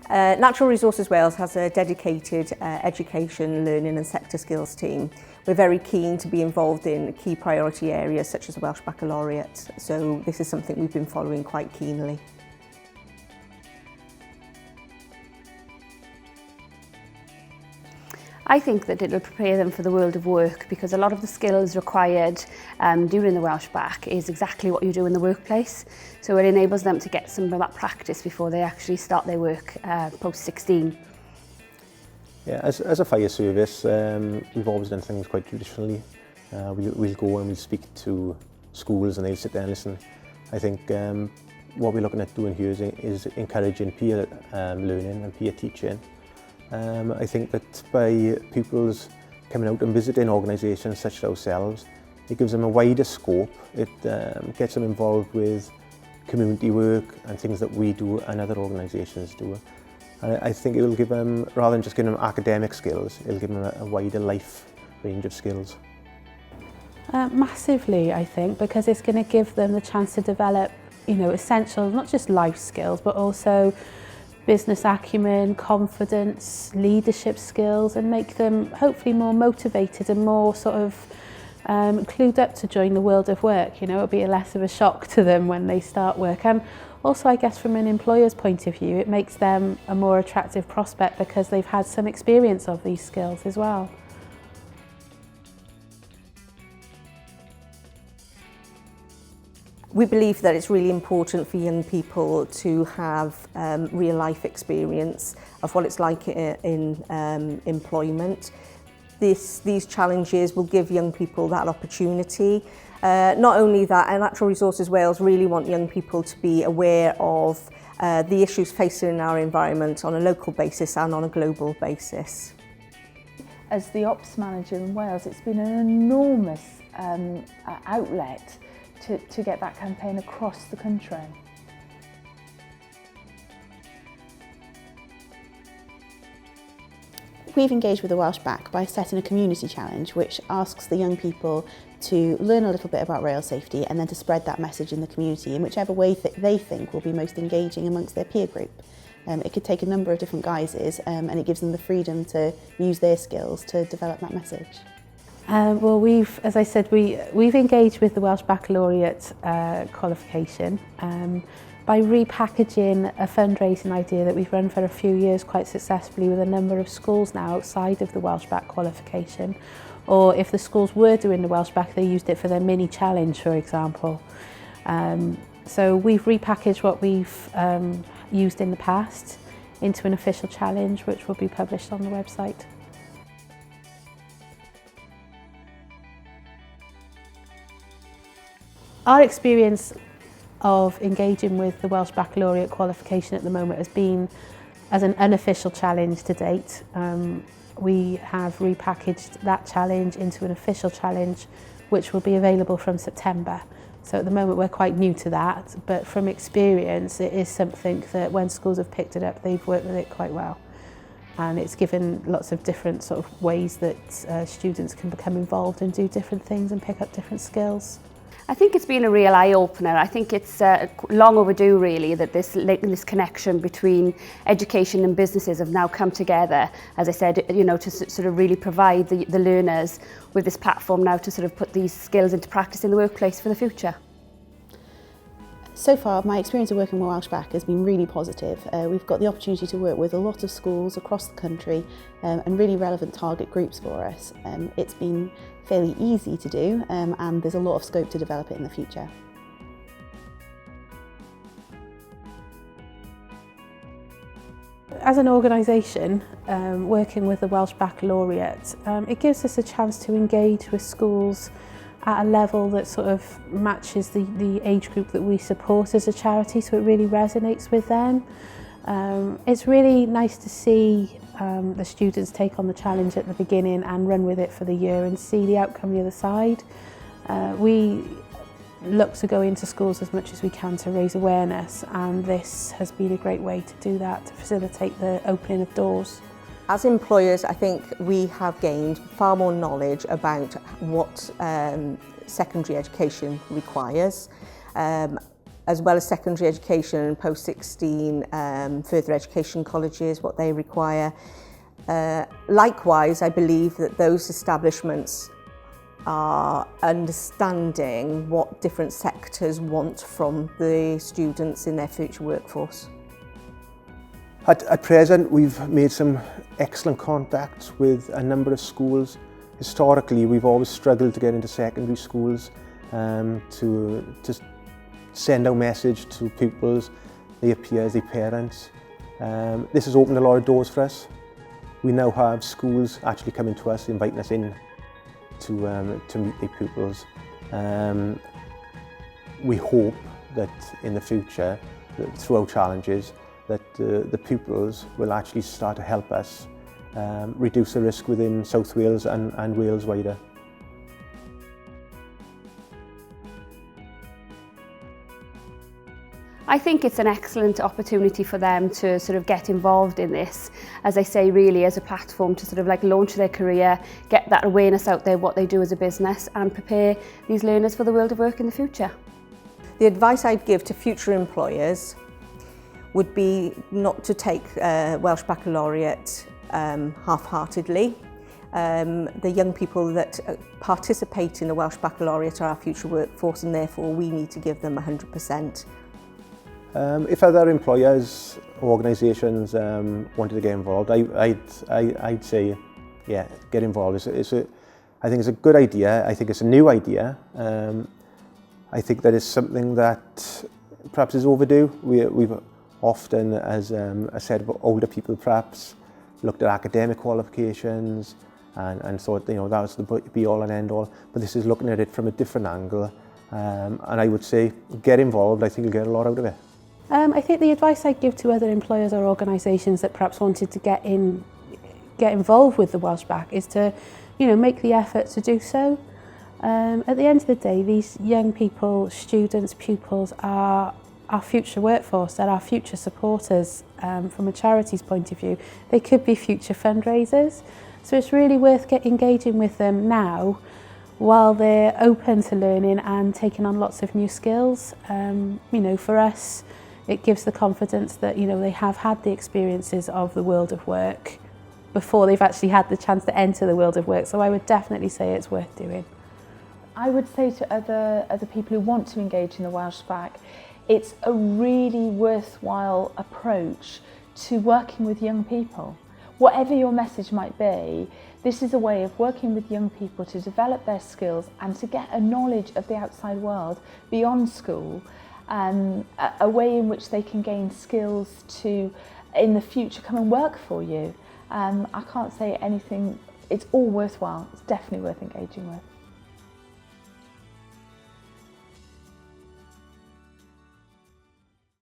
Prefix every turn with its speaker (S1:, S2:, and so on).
S1: Natural Resources Wales has a dedicated education, learning and sector skills team. We're very keen to be involved in key priority areas such as the Welsh Baccalaureate, so this is something we've been following quite keenly.
S2: I think that it will prepare them for the world of work because a lot of the skills required during the Welsh Bac is exactly what you do in the workplace. So it enables them to get some of that practice before they actually start their work post-16.
S3: Yeah, as a fire service, we've always done things quite traditionally. We'll go and we'll speak to schools and they'll sit there and listen. I think what we're looking at doing here is encouraging peer learning and peer teaching. I think that by pupils coming out and visiting organisations such as ourselves, it gives them a wider scope. It gets them involved with community work and things that we do and other organisations do. And I think it will give them, rather than just giving them academic skills, it'll give them a wider life range of skills.
S4: Massively, I think, because it's going to give them the chance to develop, essential, not just life skills, but also business acumen, confidence, leadership skills, and make them hopefully more motivated and more sort of clued up to join the world of work. It'll be less of a shock to them when they start work. And also, I guess from an employer's point of view, it makes them a more attractive prospect because they've had some experience of these skills as well.
S1: We believe that it's really important for young people to have real life experience of what it's like in employment. These challenges will give young people that opportunity. Not only that, Natural Resources Wales really want young people to be aware of the issues facing in our environment on a local basis and on a global basis.
S5: As the ops manager in Wales, it's been an enormous outlet to get that campaign across the country.
S6: We've engaged with the Welsh Bac by setting a community challenge which asks the young people to learn a little bit about rail safety and then to spread that message in the community in whichever way they think will be most engaging amongst their peer group. It could take a number of different guises and it gives them the freedom to use their skills to develop that message.
S4: Well, as I said, we've engaged with the Welsh Baccalaureate qualification by repackaging a fundraising idea that we've run for a few years quite successfully with a number of schools now outside of the Welsh Bac qualification. Or if the schools were doing the Welsh Bac, they used it for their mini challenge, for example. So we've repackaged what we've used in the past into an official challenge, which will be published on the website. Our experience of engaging with the Welsh Baccalaureate qualification at the moment has been as an unofficial challenge to date. We have repackaged that challenge into an official challenge which will be available from September. So at the moment we're quite new to that, but from experience it is something that when schools have picked it up, they've worked with it quite well. And it's given lots of different sort of ways that students can become involved and do different things and pick up different skills.
S2: I think it's been a real eye-opener. I think it's long overdue really that this connection between education and businesses have now come together, as I said, to sort of really provide the learners with this platform now to sort of put these skills into practice in the workplace for the future.
S6: So far, my experience of working with Welsh Bac has been really positive. We've got the opportunity to work with a lot of schools across the country and really relevant target groups for us. It's been fairly easy to do and there's a lot of scope to develop it in the future.
S4: As an organisation, working with the Welsh Baccalaureate, it gives us a chance to engage with schools at a level that sort of matches the age group that we support as a charity, so it really resonates with them. It's really nice to see the students take on the challenge at the beginning and run with it for the year and see the outcome the other side. We look to go into schools as much as we can to raise awareness, and this has been a great way to do that, to facilitate the opening of doors.
S1: As employers, I think we have gained far more knowledge about what secondary education requires. as well as secondary education and post-16 further education colleges, what they require. Likewise, I believe that those establishments are understanding what different sectors want from the students in their future workforce.
S3: At present, we've made some excellent contacts with a number of schools. Historically, we've always struggled to get into secondary schools to send out message to pupils, their peers, their parents. This has opened a lot of doors for us. We now have schools actually coming to us, inviting us in to meet their pupils. We hope that in the future, through our challenges, that the pupils will actually start to help us reduce the risk within South Wales and Wales wider.
S2: I think it's an excellent opportunity for them to sort of get involved in this, as I say, really as a platform to sort of like launch their career, get that awareness out there, what they do as a business, and prepare these learners for the world of work in the future.
S1: The advice I'd give to future employers would be not to take Welsh Baccalaureate half-heartedly. The young people that participate in the Welsh Baccalaureate are our future workforce, and therefore we need to give them 100%.
S3: If other employers, organisations wanted to get involved, I'd say, yeah, get involved. I think it's a good idea. I think it's a new idea. I think that is something that perhaps is overdue. We've often, as I said, older people perhaps looked at academic qualifications and thought, that was the be-all and end-all. But this is looking at it from a different angle. And I would say, get involved. I think you'll get a lot out of it.
S4: I think the advice I'd give to other employers or organisations that perhaps wanted to get involved with the Welsh Bac is to, make the effort to do so. At the end of the day, these young people, students, pupils are our future workforce, they're our future supporters from a charity's point of view. They could be future fundraisers. So it's really worth engaging with them now while they're open to learning and taking on lots of new skills. For us, it gives the confidence that, they have had the experiences of the world of work before they've actually had the chance to enter the world of work. So I would definitely say it's worth doing.
S5: I would say to other people who want to engage in the Welsh Bac, it's a really worthwhile approach to working with young people. Whatever your message might be, this is a way of working with young people to develop their skills and to get a knowledge of the outside world beyond school, a way in which they can gain skills to, in the future, come and work for you. I can't say anything, it's all worthwhile, it's definitely worth engaging with.